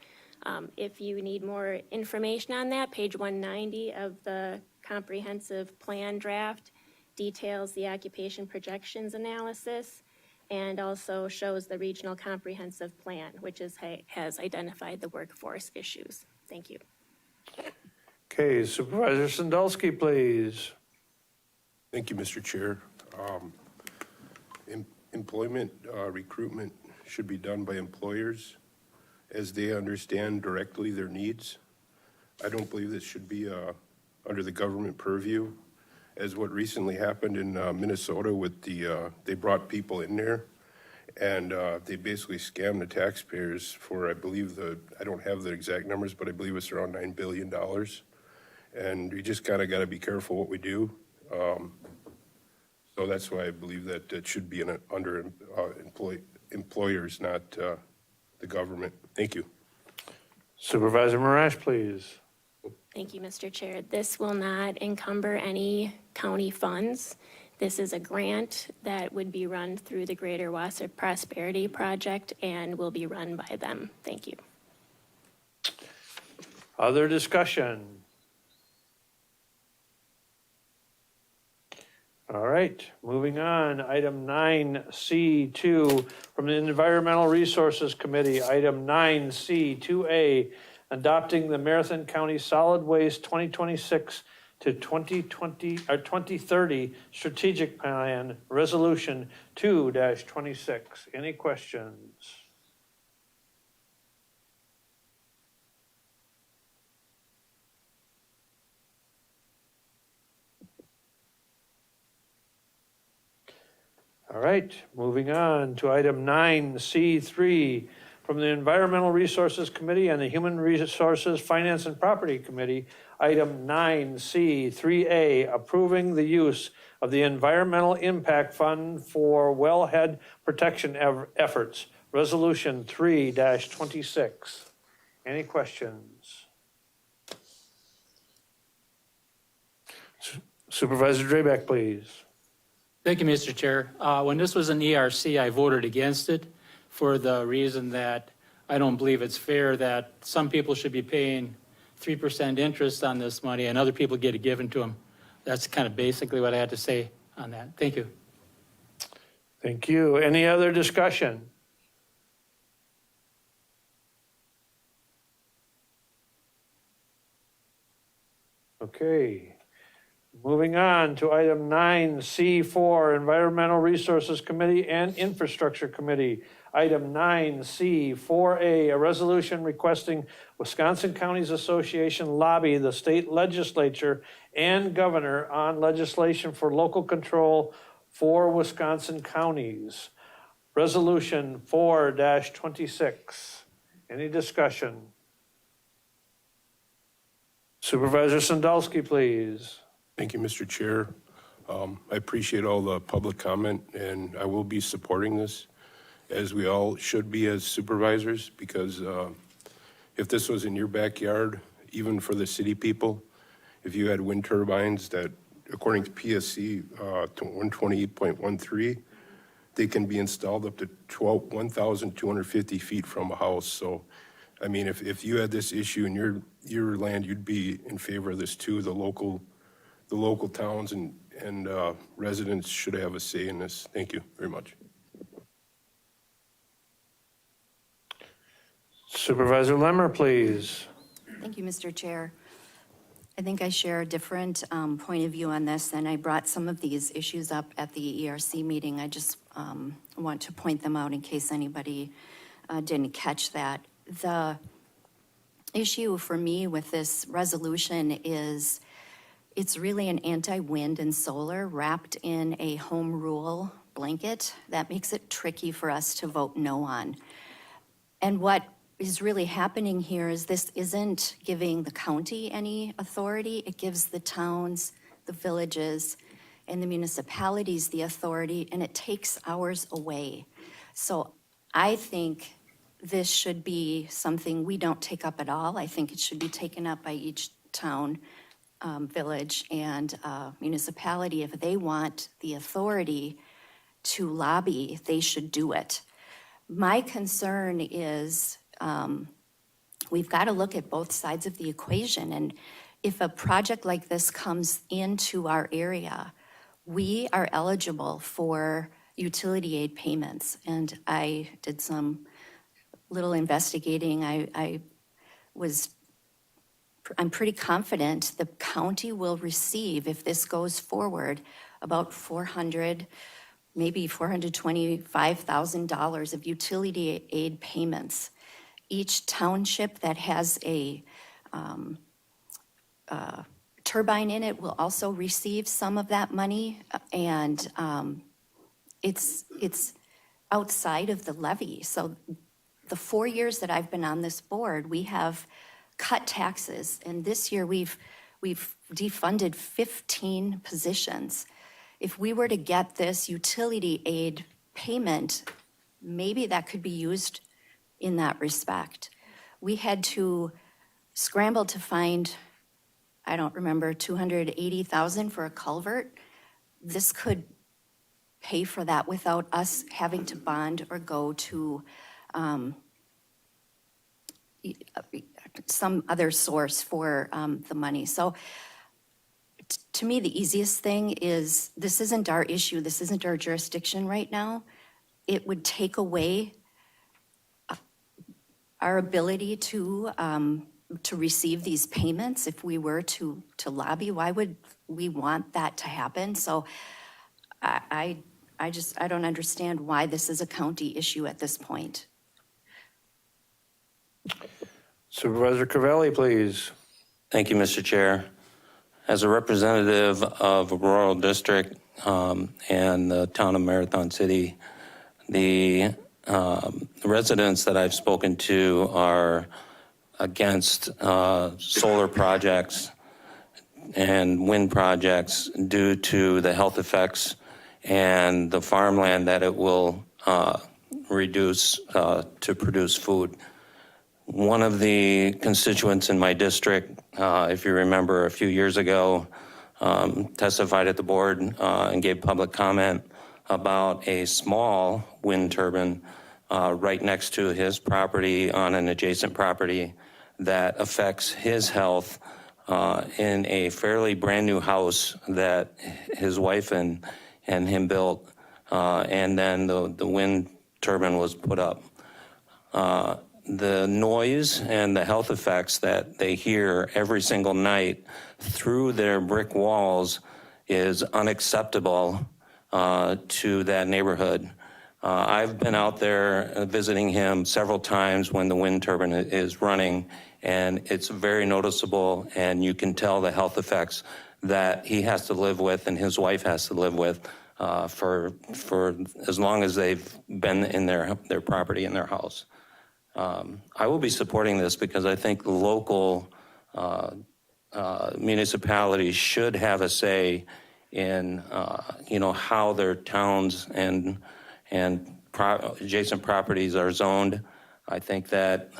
S14: if you need more information on that, page 190 of the comprehensive plan draft details the occupation projections analysis and also shows the regional comprehensive plan, which has identified the workforce issues. Thank you.
S1: Okay, Supervisor Sandulski, please.
S15: Thank you, Mr. Chair. Employment recruitment should be done by employers as they understand directly their needs. I don't believe this should be under the government purview, as what recently happened in Minnesota with they brought people in there and they basically scammed the taxpayers for, I believe I don't have the exact numbers, but I believe it's around $9 billion. And we just kind of got to be careful what we do. So that's why I believe that it should be under employers, not the government. Thank you.
S1: Supervisor Marash, please.
S14: Thank you, Mr. Chair. This will not encumber any county funds. This is a grant that would be run through the Greater Wausau Prosperity Project and will be run by them. Thank you.
S1: Other discussion? All right, moving on, item 9C2 from the Environmental Resources Committee, item 9C2A, adopting the Marathon County Solid Waste 2026 to 2030 Strategic Plan, Resolution 2-26. Any questions? All right, moving on to item 9C3 from the Environmental Resources Committee and the Human Resources, Finance and Property Committee, item 9C3A, approving the use of the Environmental Impact Fund for wellhead protection efforts, Resolution 3-26. Any questions? Supervisor Drabek, please.
S16: Thank you, Mr. Chair. When this was an ERC, I voted against it for the reason that I don't believe it's fair that some people should be paying 3% interest on this money and other people get it given to them. That's kind of basically what I had to say on that. Thank you.
S1: Thank you. Any other discussion? Okay. Moving on to item 9C4, Environmental Resources Committee and Infrastructure Committee. Item 9C4A, a resolution requesting Wisconsin Counties Association lobby the state legislature and governor on legislation for local control for Wisconsin counties. Resolution 4-26. Any discussion? Supervisor Sandalski, please.
S15: Thank you, Mr. Chair. I appreciate all the public comment, and I will be supporting this, as we all should be as supervisors, because if this was in your backyard, even for the city people, if you had wind turbines that, according to PSC 128.13, they can be installed up to 1,250 feet from a house. So, I mean, if you had this issue in your land, you'd be in favor of this too. The local towns and residents should have a say in this. Thank you very much.
S1: Supervisor Lemmer, please.
S17: Thank you, Mr. Chair. I think I share a different point of view on this, and I brought some of these issues up at the ERC meeting. I just want to point them out in case anybody didn't catch that. The issue for me with this resolution is it's really an anti-wind and solar wrapped in a home rule blanket that makes it tricky for us to vote no on. And what is really happening here is this isn't giving the county any authority. It gives the towns, the villages, and the municipalities the authority, and it takes ours away. So I think this should be something we don't take up at all. I think it should be taken up by each town, village, and municipality. If they want the authority to lobby, they should do it. My concern is we've got to look at both sides of the equation. And if a project like this comes into our area, we are eligible for utility aid payments. And I did some little investigating. I'm pretty confident the county will receive, if this goes forward, about maybe $425,000 of utility aid payments. Each township that has a turbine in it will also receive some of that money, and it's outside of the levy. So the 4 years that I've been on this board, we have cut taxes, and this year we've defunded 15 positions. If we were to get this utility aid payment, maybe that could be used in that respect. We had to scramble to find, I don't remember, $280,000 for a culvert. This could pay for that without us having to bond or go to some other source for the money. So to me, the easiest thing is, this isn't our issue, this isn't our jurisdiction right now. It would take away our ability to receive these payments if we were to lobby. Why would we want that to happen? So I don't understand why this is a county issue at this point.
S1: Supervisor Crivelli, please.
S18: Thank you, Mr. Chair. As a representative of a rural district and the town of Marathon City, the residents that I've spoken to are against solar projects and wind projects due to the health effects and the farmland that it will reduce to produce food. One of the constituents in my district, if you remember a few years ago, testified at the board and gave public comment about a small wind turbine right next to his property on an adjacent property that affects his health in a fairly brand new house that his wife and him built, and then the wind turbine was put up. the noise and the health effects that they hear every single night through their brick walls is unacceptable to that neighborhood. I've been out there visiting him several times when the wind turbine is running, and it's very noticeable, and you can tell the health effects that he has to live with and his wife has to live with for as long as they've been in their property and their house. I will be supporting this because I think local municipalities should have a say in how their towns and adjacent properties are zoned. I think that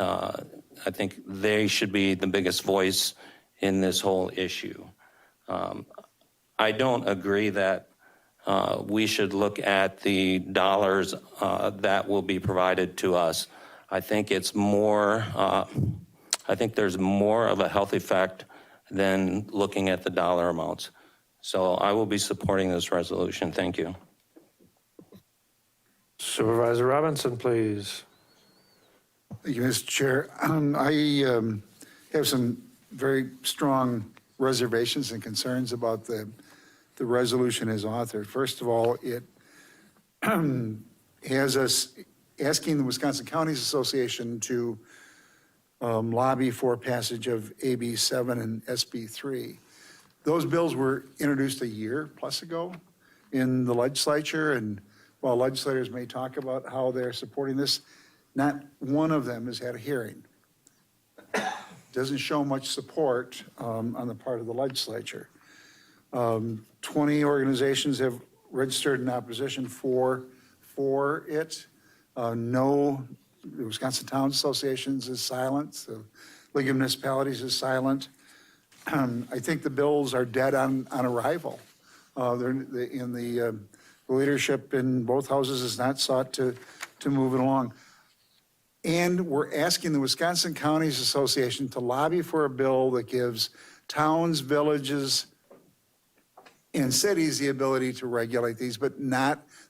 S18: they should be the biggest voice in this whole issue. I don't agree that we should look at the dollars that will be provided to us. I think it's more, I think there's more of a health effect than looking at the dollar amounts. So I will be supporting this resolution. Thank you.
S1: Supervisor Robinson, please.
S19: Thank you, Mr. Chair. I have some very strong reservations and concerns about the resolution as authored. First of all, it has us asking the Wisconsin Counties Association to lobby for passage of AB 7 and SB 3. Those bills were introduced a year plus ago in the legislature, and while legislators may talk about how they're supporting this, not one of them has had a hearing. Doesn't show much support on the part of the legislature. 20 organizations have registered in opposition for it. No, the Wisconsin Towns Associations is silent. The League of Municipalities is silent. I think the bills are dead on arrival. The leadership in both houses has not sought to move it along. And we're asking the Wisconsin Counties Association to lobby for a bill that gives towns, villages, and cities the ability to regulate these, but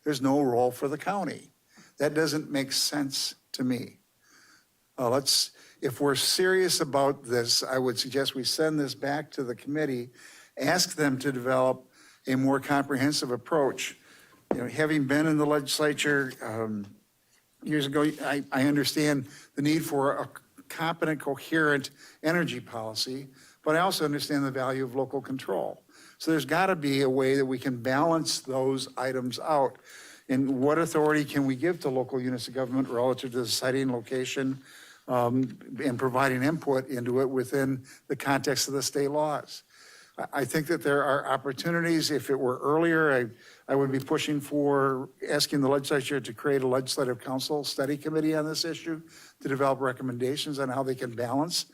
S19: there's no role for the county. That doesn't make sense to me. If we're serious about this, I would suggest we send this back to the committee, ask them to develop a more comprehensive approach. Having been in the legislature years ago, I understand the need for a competent, coherent energy policy, but I also understand the value of local control. So there's got to be a way that we can balance those items out. And what authority can we give to local units of government relative to the siting location and providing input into it within the context of the state laws? I think that there are opportunities. If it were earlier, I would be pushing for asking the legislature to create a legislative council study committee on this issue to develop recommendations on how they can balance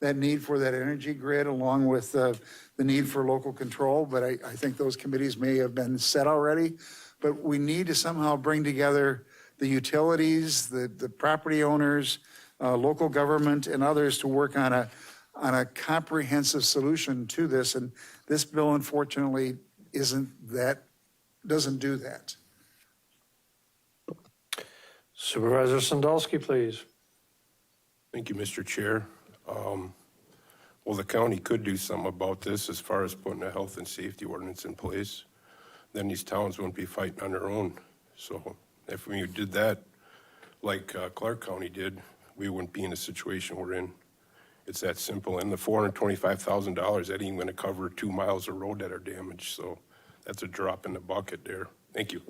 S19: that need for that energy grid along with the need for local control. But I think those committees may have been set already. But we need to somehow bring together the utilities, the property owners, local government, and others to work on a comprehensive solution to this. And this bill, unfortunately, doesn't do that.
S1: Supervisor Sandalski, please.
S15: Thank you, Mr. Chair. Well, the county could do something about this as far as putting a health and safety ordinance in place. Then these towns wouldn't be fighting on their own. So if we did that like Clark County did, we wouldn't be in the situation we're in. It's that simple. And the $425,000, that ain't gonna cover 2 miles of road that are damaged. So that's a drop in the bucket there. Thank you.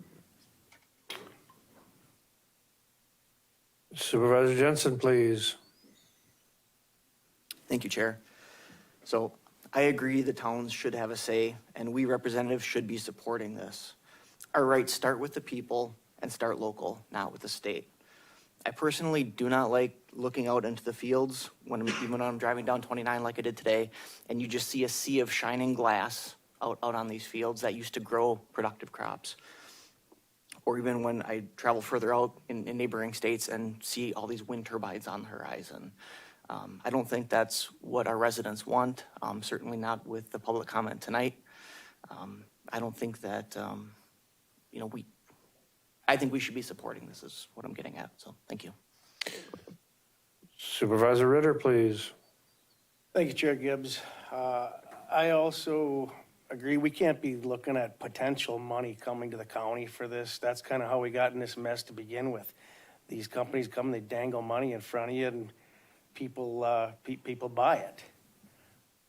S1: Supervisor Jensen, please.
S20: Thank you, Chair. So I agree the towns should have a say, and we representatives should be supporting this. Our rights start with the people and start local, not with the state. I personally do not like looking out into the fields even when I'm driving down 29 like I did today, and you just see a sea of shining glass out on these fields that used to grow productive crops. Or even when I travel further out in neighboring states and see all these wind turbines on the horizon. I don't think that's what our residents want, certainly not with the public comment tonight. I don't think that, I think we should be supporting this is what I'm getting at, so thank you.
S1: Supervisor Ritter, please.
S12: Thank you, Chair Gibbs. I also agree, we can't be looking at potential money coming to the county for this. That's kind of how we got in this mess to begin with. These companies come, they dangle money in front of you, and people, people buy it.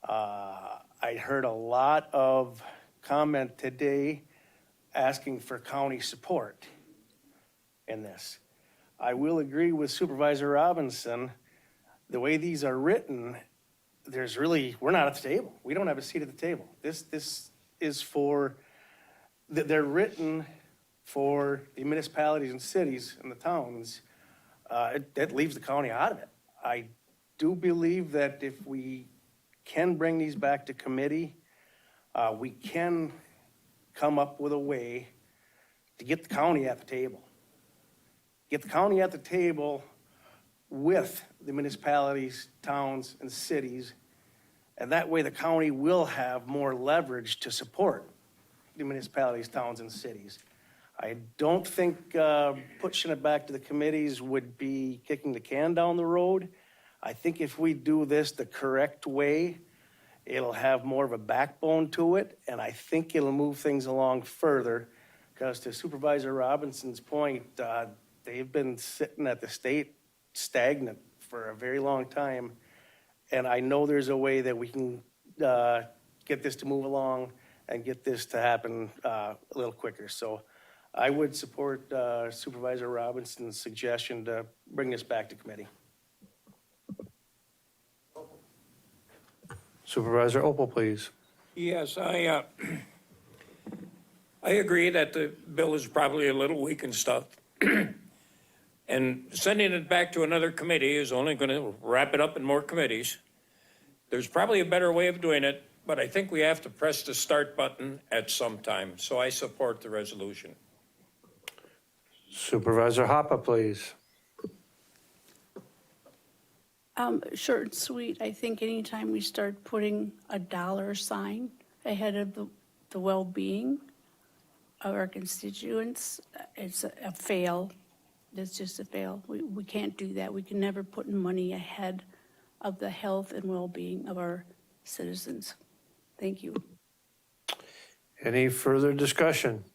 S12: I heard a lot of comment today asking for county support in this. I will agree with Supervisor Robinson. The way these are written, there's really, we're not at the table. We don't have a seat at the table. This is for, they're written for the municipalities and cities and the towns. That leaves the county out of it. I do believe that if we can bring these back to committee, we can come up with a way to get the county at the table. Get the county at the table with the municipalities, towns, and cities, and that way the county will have more leverage to support the municipalities, towns, and cities. I don't think pushing it back to the committees would be kicking the can down the road. I think if we do this the correct way, it'll have more of a backbone to it, and I think it'll move things along further. Because to Supervisor Robinson's point, they've been sitting at the state stagnant for a very long time. And I know there's a way that we can get this to move along and get this to happen a little quicker. So I would support Supervisor Robinson's suggestion to bring this back to committee.
S1: Supervisor Opal, please.
S10: Yes, I agree that the bill is probably a little weak and stuff. And sending it back to another committee is only going to wrap it up in more committees. There's probably a better way of doing it, but I think we have to press the start button at some time. So I support the resolution.
S1: Supervisor Hoppe, please.
S21: Short and sweet. I think anytime we start putting a dollar sign ahead of the well-being of our constituents, it's a fail. It's just a fail. We can't do that. We can never put money ahead of the health and well-being of our citizens. Thank you.
S1: Any further discussion?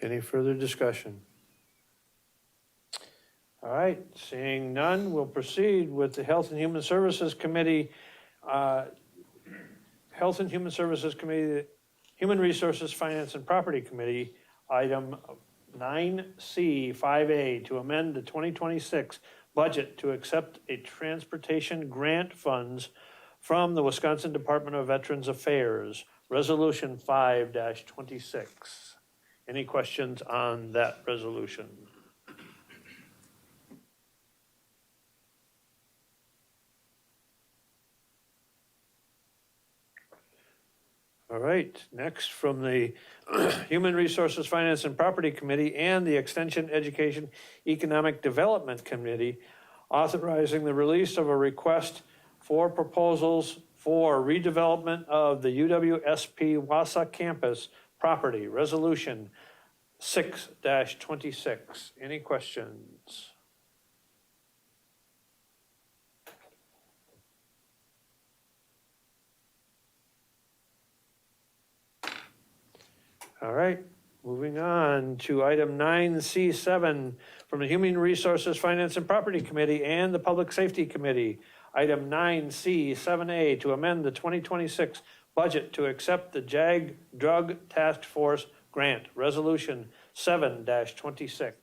S1: Any further discussion? All right, seeing none, we'll proceed with the Health and Human Services Committee. Health and Human Services Committee, Human Resources, Finance, and Property Committee, item 9C 5A, to amend the 2026 budget to accept a transportation grant funds from the Wisconsin Department of Veterans Affairs, Resolution 5-26. Any questions on that resolution? All right, next from the Human Resources, Finance, and Property Committee and the Extension, Education, Economic Development Committee, authorizing the release of a request for proposals for redevelopment of the UWSP Wausau campus property, Resolution 6-26. Any questions? All right, moving on to item 9C7 from the Human Resources, Finance, and Property Committee and the Public Safety Committee. Item 9C7A, to amend the 2026 budget to accept the JAG Drug Task Force Grant, Resolution 7-26.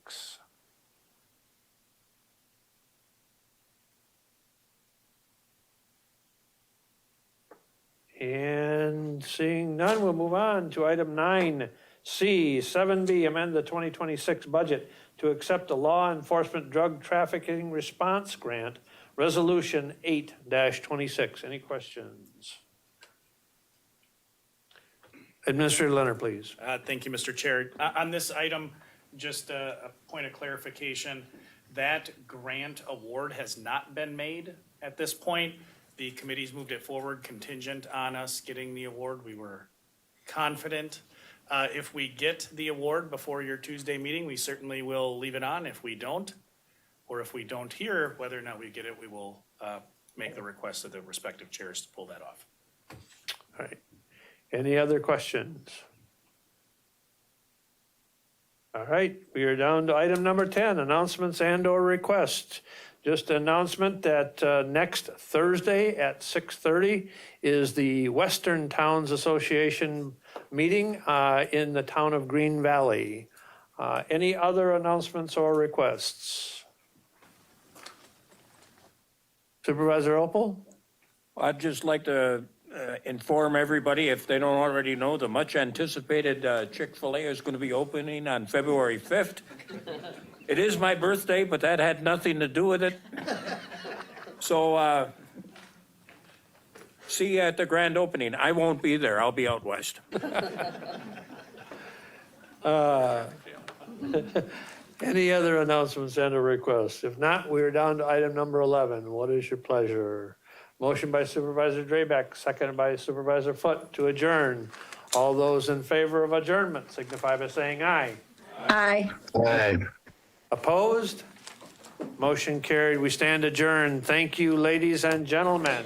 S1: And seeing none, we'll move on to item 9C7B, amend the 2026 budget to accept a law enforcement drug trafficking response grant, Resolution 8-26. Any questions? Administrator Leonard, please.
S12: Thank you, Mr. Chair. On this item, just a point of clarification, that grant award has not been made at this point. The committee's moved it forward contingent on us getting the award. We were confident If we get the award before your Tuesday meeting, we certainly will leave it on. If we don't, or if we don't hear whether or not we get it, we will make the request of the respective chairs to pull that off.
S1: All right. Any other questions? All right, we are down to item number 10, announcements and/or requests. Just an announcement that next Thursday at 6:30 is the Western Towns Association meeting in the town of Green Valley. Any other announcements or requests? Supervisor Opal?
S2: I'd just like to inform everybody, if they don't already know, the much-anticipated Chick-fil-A is going to be opening on February 5th. It is my birthday, but that had nothing to do with it. So see you at the grand opening. I won't be there. I'll be out west.
S1: Any other announcements and or requests? If not, we are down to item number 11. What is your pleasure? Motion by Supervisor Drabek, seconded by Supervisor Foote to adjourn. All those in favor of adjournment signify by saying aye.
S5: Aye.
S1: Aye. Opposed? Motion carried. We stand adjourned. Thank you, ladies and gentlemen.